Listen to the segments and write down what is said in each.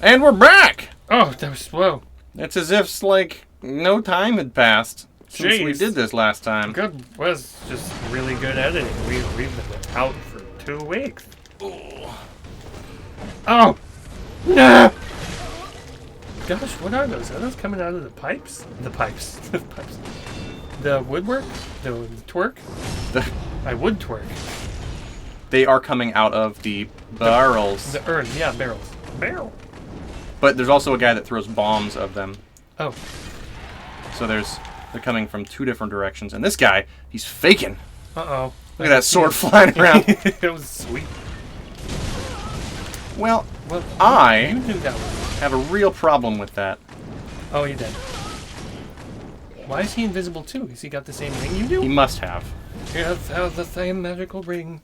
And we're back! Oh, that was slow. It's as if, like, no time had passed since we Jeez. did this last time. Good was just really good editing. We've been out for 2 weeks. Oh! No! Gosh, what are those? Are those coming out of the pipes? The pipes. The pipes. The woodwork? The twerk? I would twerk. They are coming out of the barrels. The urn, yeah, barrels. Barrel. But there's also a guy that throws bombs of them. Oh. So they're coming from 2 different directions. And this guy, he's faking. Uh-oh. Look at that sword flying around. It was sweet. Well, Well, I you knew that one. have a real problem with that. Oh, you did. Why is he invisible too? Has he got the same ring you do? He must have. You have the same magical ring.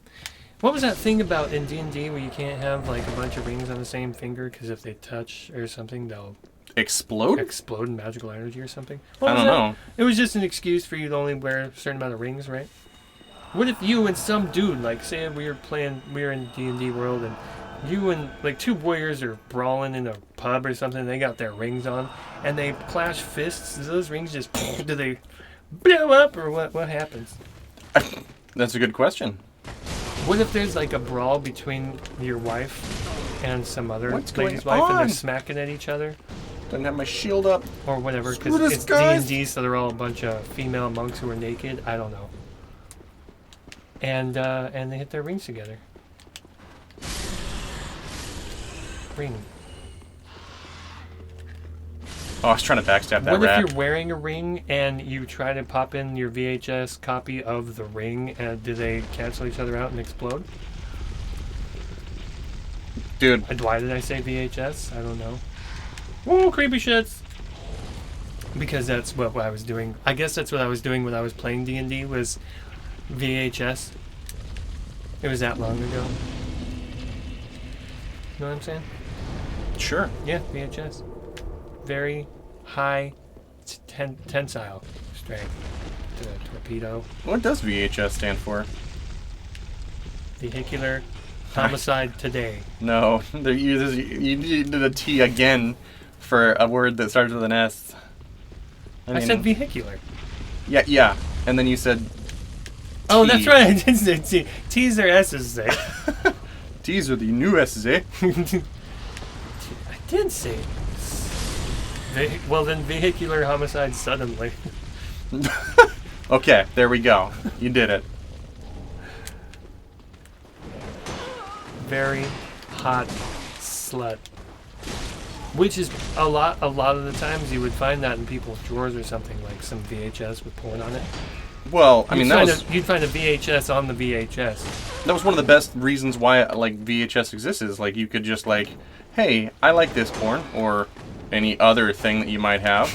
What was that thing about in D&D where you can't have like a bunch of rings on the same finger because if they touch or something they'll Explode? explode in magical energy or something? I don't know. It was just an excuse for you to only wear a certain amount of rings, right? What if you and some dude, like say we were in D&D world and you and like 2 warriors are brawling in a pub or something, they got their rings on and they clash fists, do those rings just do they blow up or what happens? That's a good question. What if there's like a brawl between your wife and some other What's lady's going wife and on? they're smacking at each other Doesn't have my shield up. or whatever Screw because this it's guy. D&D so they're all a bunch of female monks who are naked, I don't know. And they hit their rings together. Ring. Oh, I was trying to backstab that What rat. if you're wearing a ring and you try to pop in your VHS copy of the ring and do they cancel each other out and explode? Dude, And why did I say VHS? I don't know. Whoa, creepy shits! Because that's what I was doing. I guess that's what I was doing when I was playing D&D was VHS. It was that long ago. You know what I'm saying? sure. Yeah, VHS. Very high tensile strength. Torpedo. What does VHS stand for? Vehicular homicide today. No, you needed a T again for a word that starts with an S. I said vehicular. Yeah. And then you said Oh, T. that's right. I did say T. T's or S's, say. T's are the new S's, eh? I did say. Well, then vehicular homicide suddenly. Okay, there we go. You did it. Very hot slut. Which is a lot of the times you would find that in people's drawers or something, like some VHS with porn on it. Well, I mean, You'd find a VHS on the VHS. that was one of the best reasons why like VHS exists. Is like you could just like, hey, I like this porn or any other thing that you might have,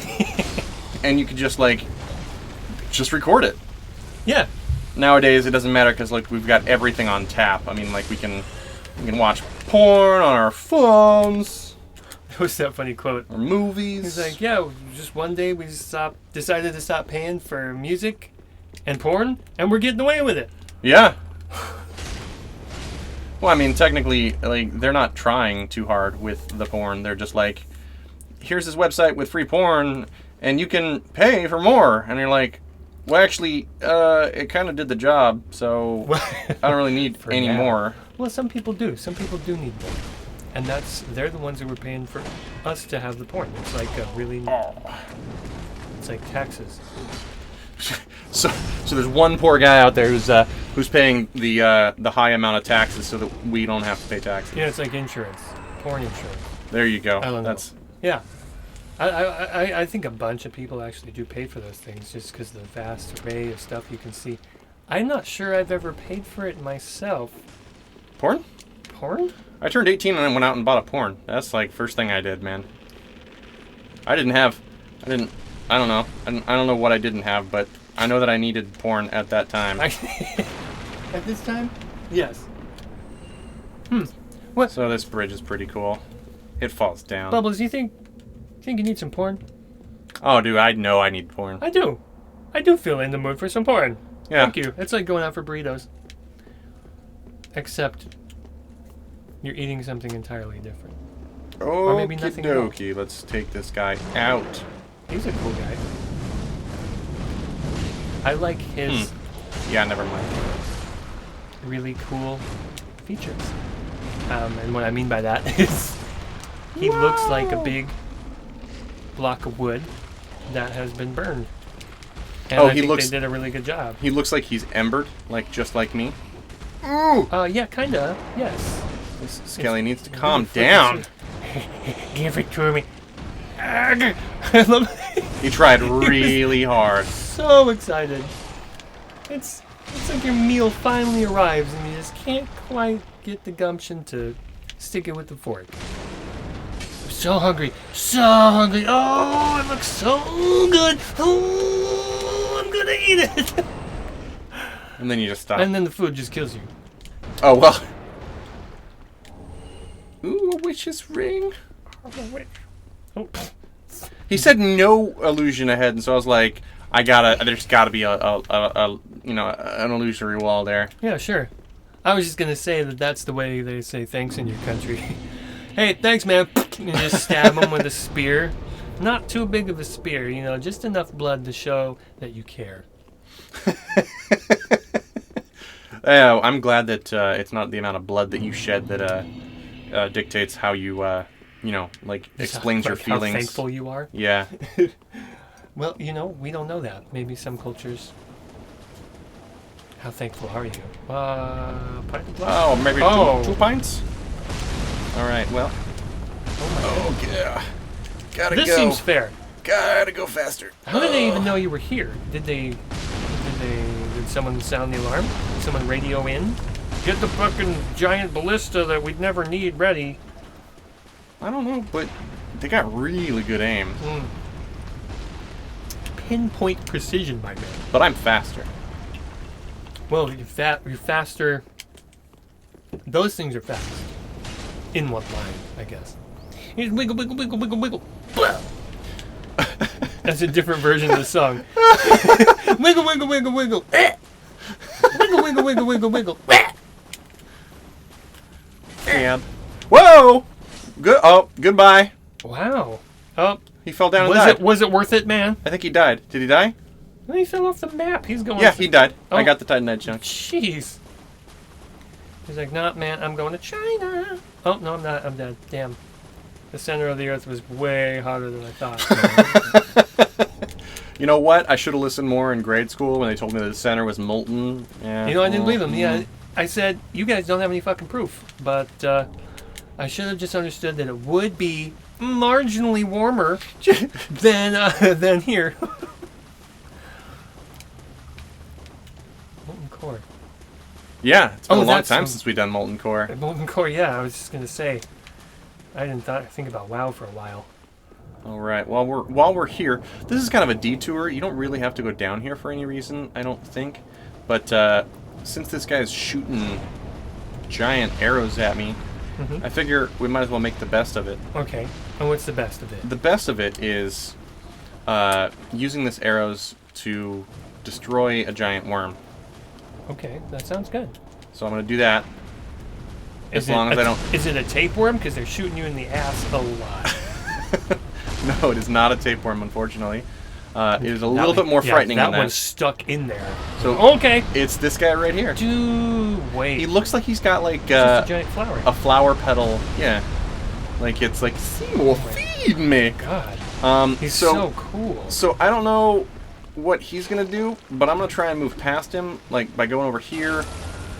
and you could just like just record it. Yeah. Nowadays, it doesn't matter because like we've got everything on tap. I mean, like we can watch porn on our phones It was that funny quote. or movies. He's like, yeah, just one day we decided to stop paying for music and porn, and we're getting away with it. Yeah. Well, I mean, technically, like they're not trying too hard with the porn. They're just like, here's this website with free porn, and you can pay for more. And you're like, well, actually, it kind of did the job, so I don't really need For any now. more. Well, some people do. Some people do need more. And they're the ones who were paying for us to have the porn. It's like a really, it's like taxes. So there's one poor guy out there who's paying the high amount of taxes so that we don't have to pay taxes. Yeah, it's like insurance, porn insurance. There you go. I don't know. That's Yeah. I think a bunch of people actually do pay for those things just because of the vast array of stuff you can see. I'm not sure I've ever paid for it myself. porn. Porn? I turned 18 and I went out and bought a porn. That's like first thing I did, man. I don't know. I don't know what I didn't have, but I know that I needed porn at that time. At this time? Yes. What? So this bridge is pretty cool. It falls down. Bubbles, you think you need some porn? Oh, dude, I know I need porn. I do. I do feel in the mood for some porn. Yeah. Thank you. It's like going out for burritos. Except you're eating something entirely different. Or maybe Okie nothing at all. dokie. Let's take this guy out. He's a cool guy. I like his Yeah, never mind. really cool features. And what I mean by that is he looks like a big block of wood that has been burned. And I think they did a really good job. He looks like he's embered, like just like me. Ooh! Yeah, kinda. Yes. This Skelly needs to calm really down. Give it to me. I love He tried really hard. so excited. It's like your meal finally arrives and you just can't quite get the gumption to stick it with the fork. I'm so hungry. So hungry. Oh, it looks so good. Oh, I'm gonna eat it. And then you just stop. And then the food just kills you. Oh, well. Ooh, a witch's ring. Oh. He said no illusion ahead, and so I was like, there's gotta be an illusory wall there. Yeah, sure. I was just gonna say that's the way they say thanks in your country. Hey, thanks, man. You just stab him with a spear. Not too big of a spear, just enough blood to show that you care. I'm glad that it's not the amount of blood that you shed that dictates how you, explains your feelings. How thankful you are. Yeah. Well, we don't know that. Maybe some cultures. How thankful are you? Pint of blood? Oh, maybe Oh. two pints? All right, well. Oh my God. Oh, yeah. Gotta This go. seems fair. Gotta go faster. How did they even know you were here? Did someone sound the alarm? Did someone radio in? Get the fucking giant ballista that we'd never need ready. I don't know, but they got really good aim. Pinpoint precision, my man. But I'm faster. Well, you're faster. Those things are fast. In one line, I guess. Here's wiggle, wiggle, wiggle, wiggle, wiggle. Blah. That's a different version of the song. Wiggle, wiggle, wiggle, wiggle. Wiggle, wiggle, wiggle, wiggle, wiggle. And whoa! Good. Oh, goodbye. Wow. Oh, He fell down and died. was it worth it, man? I think he died. Did he die? He fell off the map. He's going. Yeah, he died. Oh. I got the Titanite chunk. Jeez. He's like, nah, man, I'm going to China. Oh, no, I'm not. I'm dead. Damn. The center of the earth was way hotter than I thought. You know what? I should have listened more in grade school when they told me that the center was molten. Yeah. I didn't believe him. Yeah, I said, you guys don't have any fucking proof. But I should have just understood that it would be marginally warmer than here. Molten core. Yeah, it's been a long that's time since we've done molten core. Molten core, yeah, I was just going to say. I didn't think about WoW for a while. All right. While we're here, this is kind of a detour. You don't really have to go down here for any reason, I don't think. But since this guy's shooting giant arrows at me, I figure we might as well make the best of it. Okay. And what's the best of it? The best of it is using this arrows to destroy a giant worm. Okay, that sounds good. So I'm going to do that. As long as I don't... Is it a tapeworm? Because they're shooting you in the ass a lot. No, it is not a tapeworm, unfortunately. It is a little bit more frightening than that. That one's stuck in there. So okay. It's this guy right here. Dude, wait. He looks like he's got like just a giant flower. a flower petal. Yeah. Like it's like, Seymour, feed me. God. He's so cool. So I don't know what he's gonna do, but I'm gonna try and move past him, like by going over here,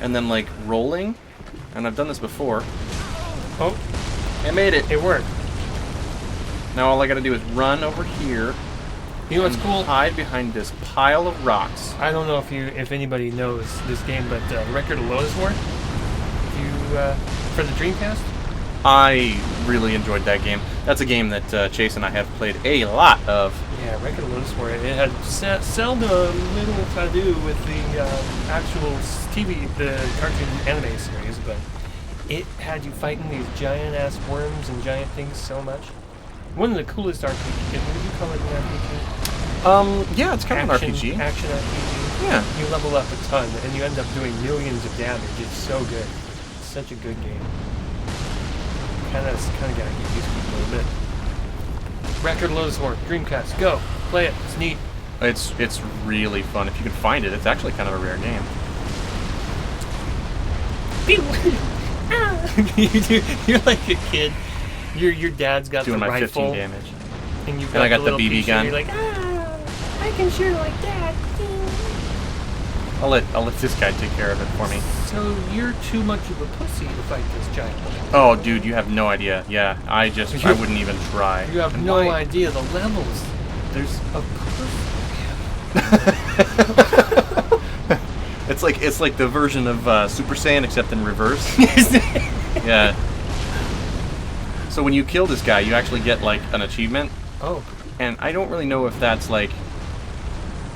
and then like rolling. And I've done this before. Oh, I made it. it worked. Now all I gotta do is run over here. You know what's cool? Hide behind this pile of rocks. I don't know if anybody knows this game, but Record of Lotus War. For the Dreamcast. I really enjoyed that game. That's a game that Chase and I have played a lot of. Yeah, Record of Lotus War. It had seldom little to do with the actual the cartoon anime series, but it had you fighting these giant ass worms and giant things so much. One of the coolest RPGs. Would you call it an RPG? Yeah, it's kind of an RPG. Action RPG. Yeah. You level up a ton, and you end up doing millions of damage. It's so good. It's such a good game. kind of gotta get used to it a little bit. Record Lotus Horn, Dreamcast, go play it. It's neat. It's really fun if you can find it. It's actually kind of a rare game. You're like a kid. Your dad's got Doing the my rifle, 15 damage. and you've And I got the the little BB pea gun. shooter, You're like, I can shoot like that. I'll let this guy take care of it for me. So you're too much of a pussy to fight this giant one. Oh, dude, you have no idea. Yeah, I wouldn't even try. You have And no why- idea the levels There's of pussy. it's like the version of Super Saiyan except in reverse. Yeah. So when you kill this guy, you actually get like an achievement, Oh, and I don't really know if that's like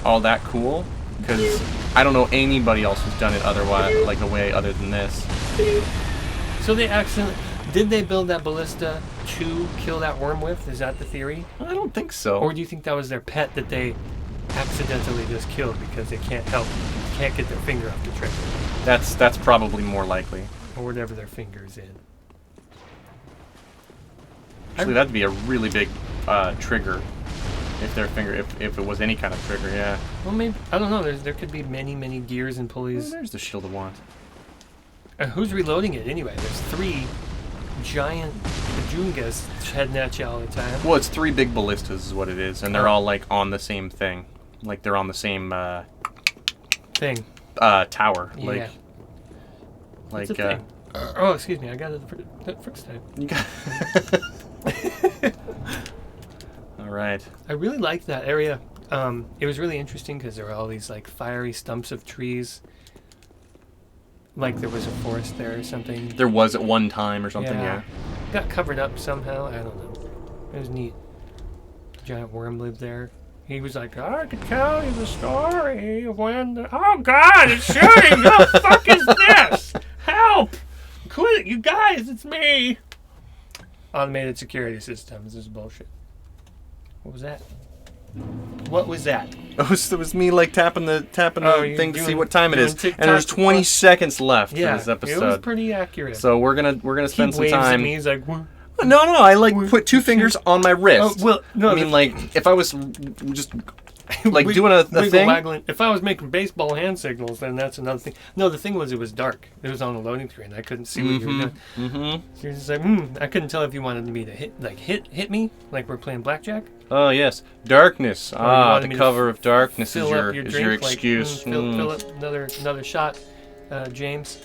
all that cool because I don't know anybody else who's done it otherwise, like a way other than this. so did they build that ballista to kill that worm with? Is that the theory? I don't think so. Or do you think that was their pet that they accidentally just killed because they can't get their finger off the trigger That's probably more likely. or whatever their finger's in? Actually, that'd be a really big trigger if their finger, if it was any kind of trigger. Yeah. Well, maybe I don't know. There could be many gears and Oh, pulleys. there's the shield of want. Who's reloading it anyway? There's 3 giant Bajungas heading at you all the time. Well, it's 3 big ballistas is what it is, and they're all like on the same thing. Like they're on the same Thing. tower. Yeah. Like What's the thing? Oh, excuse me. I got it the first time. you got. All right. I really liked that area. It was really interesting because there were all these like fiery stumps of trees. Like there was a forest there or something. There was at one time or something. Yeah. Got covered up somehow. I don't know. It was neat. The giant worm lived there. He was like, I could tell you the story of when oh God, it's shooting! What the fuck is this? Help! Quit it, you guys, it's me! Automated security systems, this is bullshit. What was that? What was that? It was me like tapping the you're thing to see doing- what time it doing is, TikTok and there's 20 before? seconds left Yeah, for this episode. it was pretty accurate. So we're gonna he spend some waves at time. me, he's like, "Wha- No, I like put 2 fingers on my wrist. oh, well, no, I mean, like if I was just like Wig- doing a wiggle thing. waggling. If I was making baseball hand signals, then that's another thing. No, the thing was it was dark. It was on a loading screen. I couldn't see what you were doing. Mm-hmm. So you're just like, I couldn't tell if you wanted me to hit me, like we're playing blackjack. Oh yes, darkness. you Ah, wanted the me to cover of darkness is Fill your up your is drink, your like, excuse. fill up another shot, James.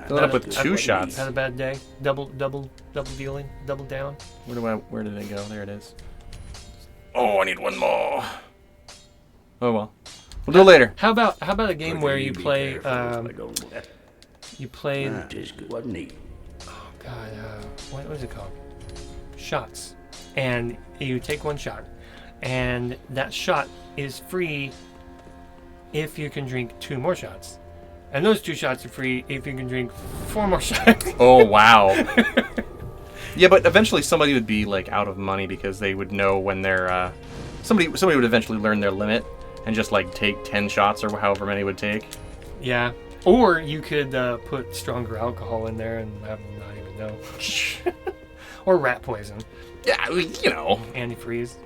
Fill it up with Had a- 2 shots. Had a bad day. Double dealing. Double down. Where did it go? There it is. Oh, I need one more. Oh well, we'll do it later. How about a game where you play you play oh god what was it called? Shots, and you take 1 shot, and that shot is free if you can drink 2 more shots, and those 2 shots are free if you can drink 4 more shots. Oh wow. Yeah, but eventually somebody would be like out of money because they would know when they're somebody would eventually learn their limit and just like take 10 shots or however many it would take. Yeah, or you could put stronger alcohol in there and have them not even know. Or rat poison, Yeah, I mean, you know. antifreeze.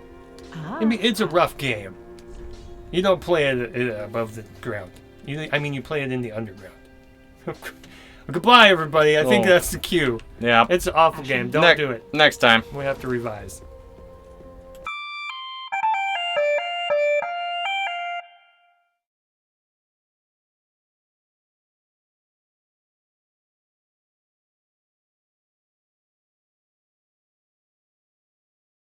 I mean, it's a rough game. You don't play it above the ground. You play it in the underground. Goodbye, everybody. I think Oh. that's the cue. Yeah. It's an awful game. Don't do it. Next time. We have to revise.